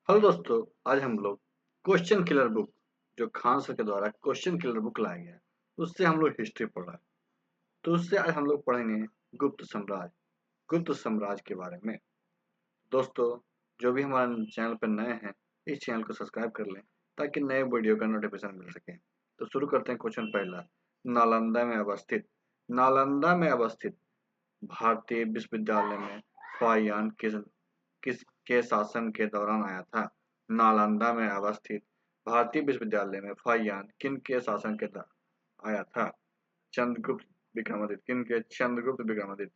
Hello दोस्तों, आज हम लोग क्वेश्चन किलर बुक जो खान सर के द्वारा क्वेश्चन किलर बुक लाया गया है, उससे हम लोग हिस्ट्री पढ़ रहे हैं। तो उससे आज हम लोग पढ़ेंगे गुप्त साम्राज्य के बारे में। दोस्तों, जो भी हमारे चैनल पर नए हैं, इस चैनल को सब्सक्राइब कर लें ताकि नए वीडियो का नोटिफिकेशन मिल सके। तो शुरू करते हैं। क्वेश्चन पहला, नालंदा में अवस्थित भारतीय विश्वविद्यालय में फाहियान किसके शासन के दौरान आया था? नालंदा में अवस्थित भारतीय विश्वविद्यालय में फाहियान किन के शासन के आया था? चंद्रगुप्त विक्रमादित्य। किन के? चंद्रगुप्त विक्रमादित्य।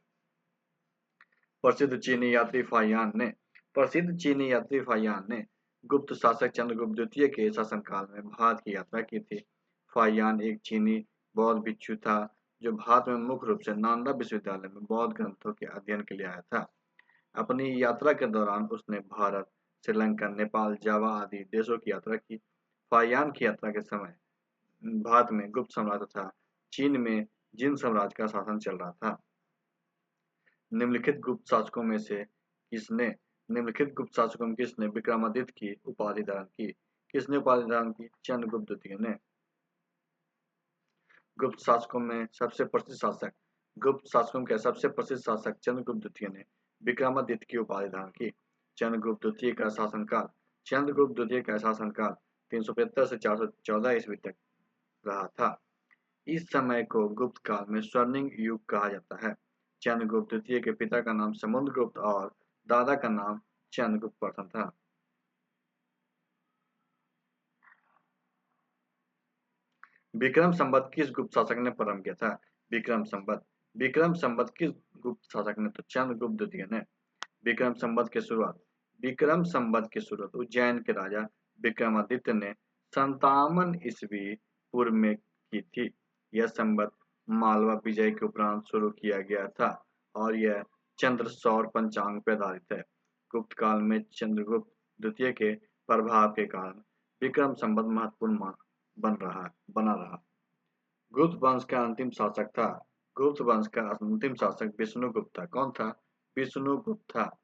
प्रसिद्ध चीनी यात्री फाहियान ने प्रसिद्ध चीनी यात्री फाहियान ने गुप्त शासक चंद्रगुप्त द्वितीय के शासनकाल में भारत की यात्रा की थी। फाहियान एक चीनी बौद्ध भिक्षु था जो भारत में मुख्य रूप से नालंदा विश्वविद्यालय में बौद्ध ग्रंथों के अध्ययन के लिए आया था। अपनी यात्रा के दौरान उसने भारत, श्रीलंका, नेपाल, जावा आदि देशों की यात्रा की। फाहियान की यात्रा के समय भारत में गुप्त साम्राज्य तथा चीन में जिन साम्राज्य का शासन चल रहा था। निम्नलिखित गुप्त शासकों में से किसने विक्रमादित्य की उपाधि धारण की? किसने उपाधि धारण की? चंद्रगुप्त द्वितीय ने। गुप्त शासकों में सबसे प्रसिद्ध शासक चंद्रगुप्त द्वितीय ने विक्रमादित्य की उपाधि धारण की। चंद्रगुप्त द्वितीय का शासनकाल 375 से 414 ईस्वी तक रहा था। इस समय को गुप्त काल में स्वर्णिम युग कहा जाता है। चंद्रगुप्त द्वितीय के पिता का नाम समुद्रगुप्त और दादा का नाम चंद्रगुप्त प्रथम था। विक्रम संवत किस गुप्त शासक ने प्रारंभ किया था? विक्रम संवत किस गुप्त शासक ने? तो चंद्रगुप्त द्वितीय ने। विक्रम संवत की शुरुआत उज्जैन के राजा विक्रमादित्य ने 57 ईस्वी पूर्व में की थी। यह संवत मालवा विजय के उपरांत शुरू किया गया था और यह चंद्र सौर पंचांग पर आधारित है। गुप्त काल में चंद्रगुप्त द्वितीय के प्रभाव के कारण विक्रम संवत महत्वपूर्ण बना रहा। गुप्त वंश का अंतिम शासक विष्णुगुप्त था। कौन था? विष्णुगुप्त था।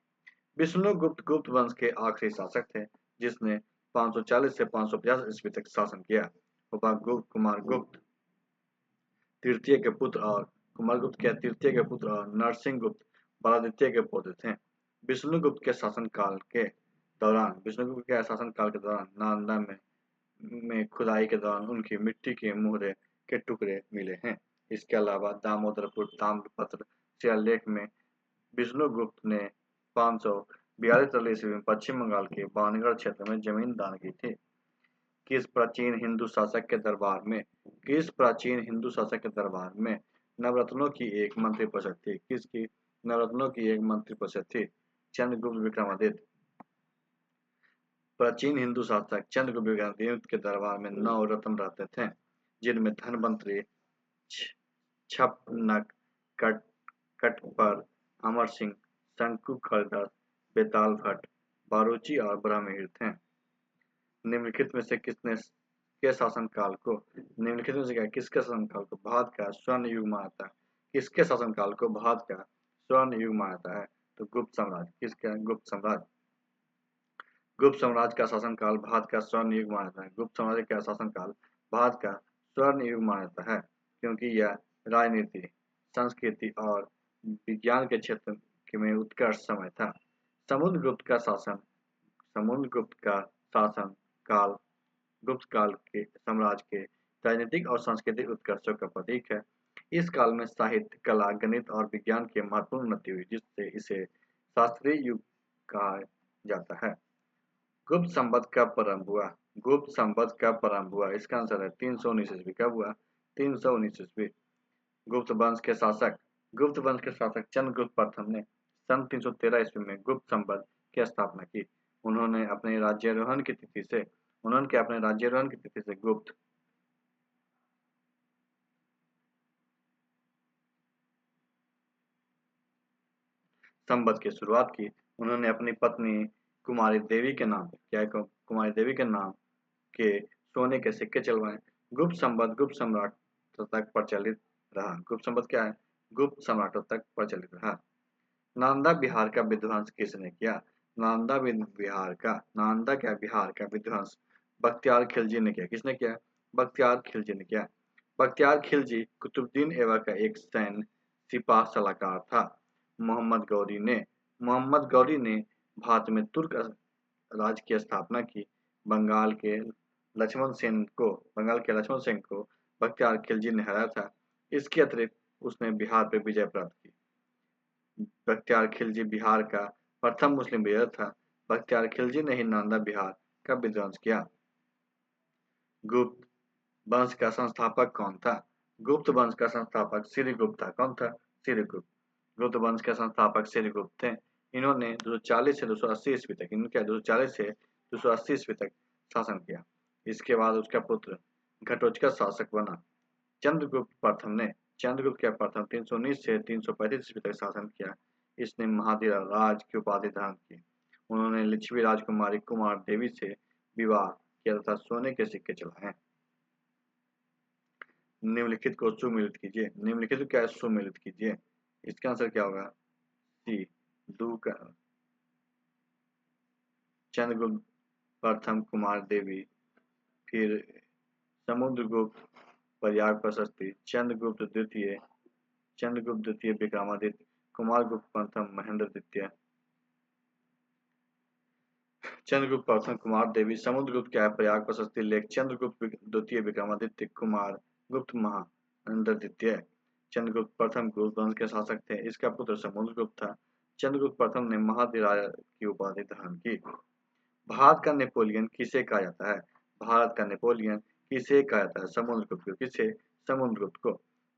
विष्णुगुप्त गुप्त वंश के आखिरी शासक थे जिसने 540 से 550 ईस्वी तक शासन किया। कुमारगुप्त तृतीय के पुत्र और नरसिंहगुप्त बलादित्य के पौत्र थे। विष्णुगुप्त के शासनकाल के दौरान नालंदा में खुदाई के दौरान उनकी मिट्टी के मुहरे के टुकड़े मिले हैं। इसके अलावा दामोदरपुर ताम्रपत्र शिलालेख में विष्णुगुप्त ने 542 ईस्वी में पश्चिम बंगाल के बाणगढ़ क्षेत्र में जमीन दान की थी। किस प्राचीन हिंदू शासक के दरबार में नवरत्नों की एक मंत्रिपरिषद थी? किसकी? नवरत्नों की एक मंत्रिपरिषद थी। चंद्रगुप्त विक्रमादित्य। प्राचीन हिंदू शासक चंद्रगुप्त विक्रमादित्य के दरबार में 9 रत्न रहते थे जिनमें धनवंतरी, छपनक, कटपर, अमर सिंह, शंकु खरदस, बेताल भट्ट, बारूची और ब्रह्महीर थे। निम्नलिखित में से किसके शासनकाल को भारत का स्वर्ण युग माना जाता है? किसके शासनकाल को भारत का स्वर्ण युग माना जाता है? तो गुप्त साम्राज्य। किसका? गुप्त साम्राज्य। गुप्त साम्राज्य का शासनकाल भारत का स्वर्ण युग माना जाता है। गुप्त साम्राज्य का शासनकाल भारत का स्वर्ण युग माना जाता है क्योंकि यह राजनीति, संस्कृति और विज्ञान के क्षेत्र में उत्कर्ष समय था। समुद्रगुप्त का शासन काल गुप्त काल के साम्राज्य के राजनीतिक और सांस्कृतिक उत्कर्षों का प्रतीक है। इस काल में साहित्य, कला, गणित और विज्ञान की महत्वपूर्ण उन्नति हुई जिससे इसे शास्त्रीय युग कहा जाता है। गुप्त संवत कब प्रारंभ हुआ? इसका आंसर है 319 ईस्वी। कब हुआ? 319 ईस्वी। गुप्त वंश के शासक चंद्रगुप्त प्रथम ने सन 313 ईस्वी में गुप्त संवत की स्थापना की। उन्होंने अपने राज्यारोहण की तिथि से गुप्त संवत की शुरुआत की। उन्होंने अपनी पत्नी कुमारी देवी के नाम के सोने के सिक्के चलवाए। गुप्त संवत गुप्त सम्राट तक प्रचलित रहा। गुप्त संवत क्या है? गुप्त सम्राटों तक प्रचलित रहा। नालंदा बिहार का विध्वंस किसने किया? नालंदा क्या बिहार का विध्वंस बख्तियार खिलजी ने किया। किसने किया? बख्तियार खिलजी ने किया। बख्तियार खिलजी कुतुबुद्दीन ऐबक का एक सैन्य सिपाह सलाहकार था। मोहम्मद गौरी ने भारत में तुर्क राज्य की स्थापना की। बंगाल के लक्ष्मण सेन को बख्तियार खिलजी ने हराया था। इसके अतिरिक्त उसने बिहार पर विजय प्राप्त की। बख्तियार खिलजी बिहार का प्रथम मुस्लिम लीडर था। बख्तियार खिलजी ने ही नालंदा बिहार का विध्वंस किया। गुप्त वंश का संस्थापक कौन था? गुप्त वंश का संस्थापक श्रीगुप्त था। कौन था? श्रीगुप्त। गुप्त वंश के संस्थापक श्रीगुप्त थे। इन्होंने 240 से 280 ईस्वी तक 240 से 280 ईस्वी तक शासन किया। इसके बाद उसका पुत्र घटोत्कच शासक बना। चंद्रगुप्त के प्रथम 319 से 335 ईस्वी तक शासन किया। इसने महाधीराज की उपाधि धारण की। उन्होंने लिच्छवी राजकुमारी कुमार देवी से विवाह किया तथा सोने के सिक्के चढ़ाए। निम्नलिखित को सुमेलित कीजिए। निम्नलिखित को क्या सुमेलित कीजिए? इसका आंसर क्या होगा? सी दू का चंद्रगुप्त प्रथम कुमार देवी, फिर समुद्रगुप्त प्रयाग प्रशस्ति, चंद्रगुप्त द्वितीय विक्रमादित्य, कुमारगुप्त प्रथम महेंद्र द्वितीय, चंद्रगुप्त प्रथम कुमार देवी, समुद्रगुप्त क्या है? प्रयाग प्रशस्ति लेख, चंद्रगुप्त द्वितीय विक्रमादित्य, कुमार गुप्त महेंद्र द्वितीय। चंद्रगुप्त प्रथम गुप्त वंश के शासक थे। इसका पुत्र समुद्रगुप्त था। चंद्रगुप्त प्रथम ने महाधीराज की उपाधि धारण की। भारत का नेपोलियन किसे कहा जाता है? भारत का नेपोलियन किसे कहा जाता है? समुद्रगुप्त को। किसे? समुद्रगुप्त को।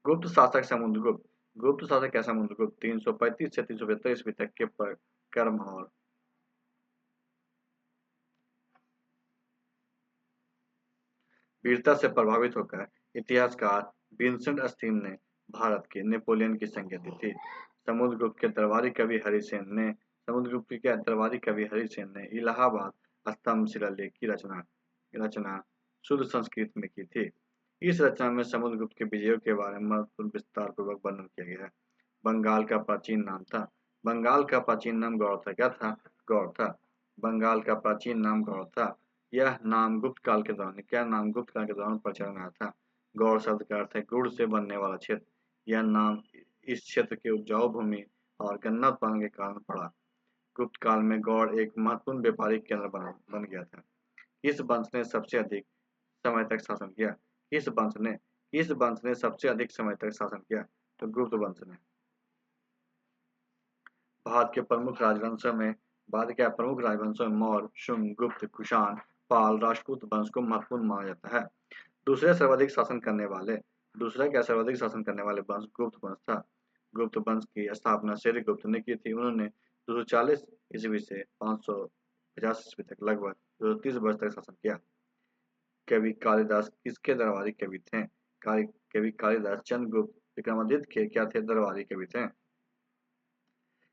गुप्त शासक समुद्रगुप्त। गुप्त शासक क्या? समुद्रगुप्त 335 से 375 ईस्वी तक के कर्म और वीरता से प्रभावित होकर इतिहासकार विंसेंट स्टीम ने भारत के नेपोलियन की संज्ञा दी थी। समुद्रगुप्त के दरबारी कवि हरिसेन ने इलाहाबाद स्तंभ शिलालेख की रचना शुद्ध संस्कृत में की थी। इस रचना में समुद्रगुप्त के विजयों के बारे में महत्वपूर्ण विस्तार पूर्वक वर्णन किया गया है। बंगाल का प्राचीन नाम था। बंगाल का प्राचीन नाम गौड़ था। क्या था? गौड़ था। बंगाल का प्राचीन नाम गौड़ था। यह नाम गुप्त काल के दौरान प्रचलन में आया था। गौड़ शब्द का अर्थ है गुड़ से बनने वाला क्षेत्र। यह नाम इस क्षेत्र के उपजाऊ भूमि और गन्ना उत्पादन के कारण पड़ा। गुप्त काल में गौड़ एक महत्वपूर्ण व्यापारिक केंद्र बन गया था। किस वंश ने सबसे अधिक समय तक शासन किया? किस वंश ने सबसे अधिक समय तक शासन किया? तो गुप्त वंश ने। भारत के प्रमुख राजवंशों में मौर्य, शुंग, गुप्त, कुषाण, पाल, राजपूत वंश को महत्वपूर्ण माना जाता है। दूसरा सर्वाधिक शासन करने वाले वंश गुप्त वंश था। गुप्त वंश की स्थापना श्रीगुप्त ने की थी। उन्होंने 240 ईस्वी से 550 ईस्वी तक लगभग 230 वर्ष तक शासन किया। कवि कालिदास किसके दरबारी कवि थे? कवि कालिदास चंद्रगुप्त विक्रमादित्य के क्या थे? दरबारी कवि थे।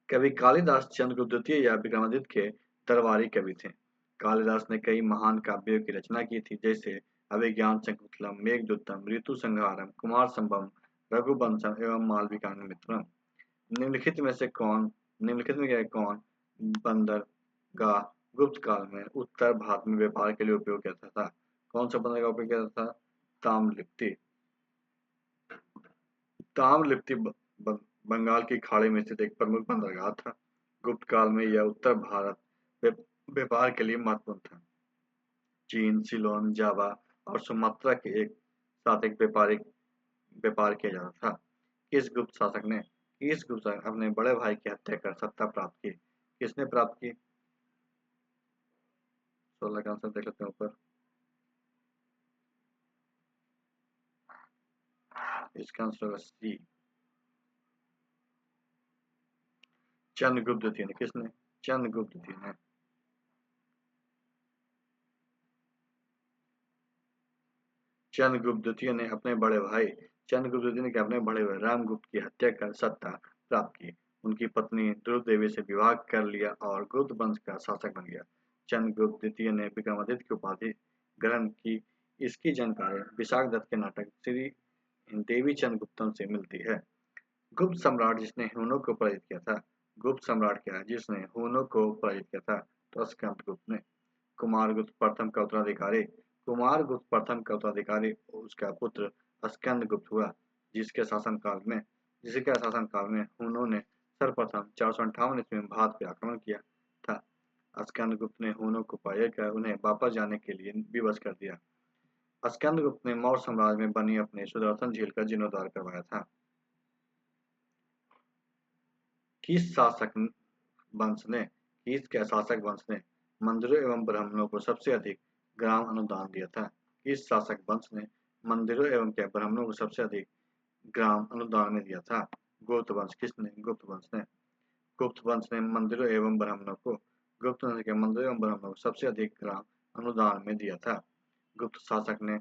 कवि कालिदास चंद्रगुप्त द्वितीय या विक्रमादित्य के दरबारी कवि थे। कालिदास ने कई महान काव्यों की रचना की थी, जैसे अभिज्ञान शकुंतलम, मेघदूतम, ऋतु संहारम, कुमार संभवम, रघुवंशम एवं मालविकाग्निमित्रम। निम्नलिखित में क्या कौन बंदरगाह गुप्त काल में उत्तर भारत में व्यापार के लिए उपयोग किया था? कौन सा बंदरगाह उपयोग किया था? ताम्रलिप्ति। ताम्रलिप्ति बंगाल की खाड़ी में स्थित एक प्रमुख बंदरगाह था। गुप्त काल में यह उत्तर भारत व्यापार के लिए महत्वपूर्ण था। चीन, सिलोन, जावा और सुमात्रा के एक साथ एक व्यापार किया जाता था। किस गुप्त शासक अपने बड़े भाई की हत्या कर सत्ता प्राप्त की? किसने प्राप्त की? 16 का आंसर देख लेते हैं ऊपर। इसका आंसर होगा सी, चंद्रगुप्त द्वितीय ने। किसने? चंद्रगुप्त द्वितीय ने। चंद्रगुप्त द्वितीय ने अपने बड़े भाई रामगुप्त की हत्या कर सत्ता प्राप्त की। उनकी पत्नी द्रुपदेवी से विवाह कर लिया और गुप्त वंश का शासक बन गया। चंद्रगुप्त द्वितीय ने विक्रमादित्य की उपाधि ग्रहण की। इसकी जानकारी विशाख दत्त के नाटक श्री देवी चंद्रगुप्तम से मिलती है। गुप्त सम्राट जिसने हुनों को पराजित किया था? गुप्त सम्राट क्या है जिसने हुनों को पराजित किया था? तो स्कंदगुप्त ने। कुमारगुप्त प्रथम का उत्तराधिकारी। कुमारगुप्त प्रथम का उत्तराधिकारी उसका पुत्र स्कंदगुप्त हुआ, जिसके शासनकाल में जिसके शासनकाल में हुनों ने सर्वप्रथम 458 ईस्वी में भारत पे आक्रमण किया था। स्कंदगुप्त ने हुनों को पराजित कर उन्हें वापस जाने के लिए विवश कर दिया। स्कंदगुप्त ने मौर्य साम्राज्य में बनी अपनी सुदर्शन झील का जीर्णोद्धार करवाया था। किस शासक वंश ने किस के शासक वंश ने मंदिरों एवं ब्राह्मणों को सबसे अधिक ग्राम अनुदान दिया था? किस शासक वंश ने मंदिरों एवं क्या ब्राह्मणों को सबसे अधिक ग्राम अनुदान में दिया था? गुप्त वंश। किसने? गुप्त वंश ने। गुप्त वंश ने मंदिरों एवं ब्राह्मणों को गुप्त वंश के मंदिरों एवं ब्राह्मणों को सबसे अधिक ग्राम अनुदान में दिया था। गुप्त शासन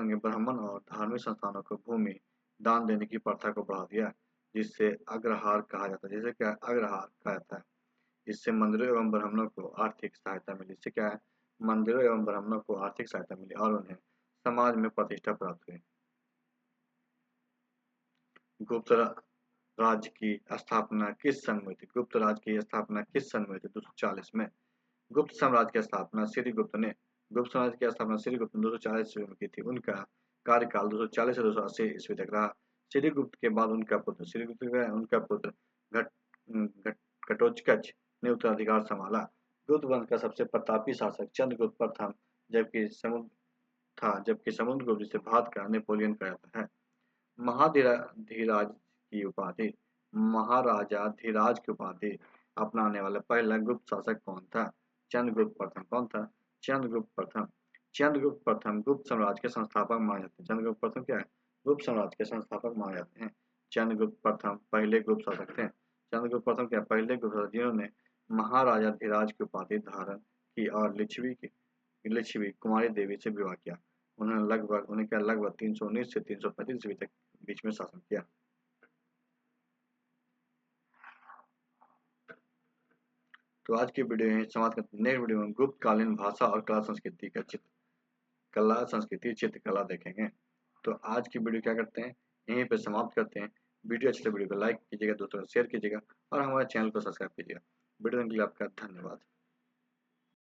के ब्राह्मण और धार्मिक संस्थानों को भूमि दान देने की प्रथा को बढ़ा दिया, जिससे अग्रहार कहा जाता है। जिसे क्या अग्रहार कहा जाता है। इससे मंदिरों एवं ब्राह्मणों को आर्थिक सहायता मिली। इससे क्या है? मंदिरों एवं ब्राह्मणों को आर्थिक सहायता मिली और उन्हें समाज में प्रतिष्ठा प्राप्त हुई। गुप्त राज्य की स्थापना किस सन में हुई थी? गुप्त राज्य की स्थापना किस सन में हुई थी? 240 में। गुप्त साम्राज्य की स्थापना श्रीगुप्त ने गुप्त साम्राज्य की स्थापना श्रीगुप्त ने 240 ईस्वी में की थी। उनका कार्यकाल 240 से 280 ईस्वी तक रहा। श्रीगुप्त के बाद उनका पुत्र घट घट घटोत्कच ने उत्तराधिकार संभाला। गुप्त वंश का सबसे प्रतापी शासक चंद्रगुप्त प्रथम जबकि समुद्रगुप्त जिसे भारत का नेपोलियन कहा जाता है। महाधीराज की उपाधि महाराजाधिराज की उपाधि अपनाने वाला पहला गुप्त शासक कौन था? चंद्रगुप्त प्रथम। कौन था? चंद्रगुप्त प्रथम। चंद्रगुप्त प्रथम गुप्त साम्राज्य के संस्थापक माने जाते हैं। चंद्रगुप्त प्रथम क्या है? गुप्त साम्राज्य के संस्थापक माने जाते हैं। चंद्रगुप्त प्रथम पहले गुप्त शासक थे। चंद्रगुप्त प्रथम क्या पहले गुप्त शासक जिन्होंने महाराजाधिराज की उपाधि धारण की और लिच्छवी कुमारी देवी से विवाह किया। उन्हें क्या लगभग 319 से 335 ईस्वी तक बीच में शासन किया। तो आज की वीडियो यहीं समाप्त करते हैं। नेक्स्ट वीडियो में गुप्तकालीन भाषा और कला संस्कृति चित्रकला देखेंगे। तो आज की वीडियो क्या करते हैं, यहीं पे समाप्त करते हैं। वीडियो अच्छी तो वीडियो को लाइक कीजिएगा, दोस्तों को शेयर कीजिएगा और हमारे चैनल को सब्सक्राइब कीजिएगा। वीडियो देखने के लिए आपका धन्यवाद।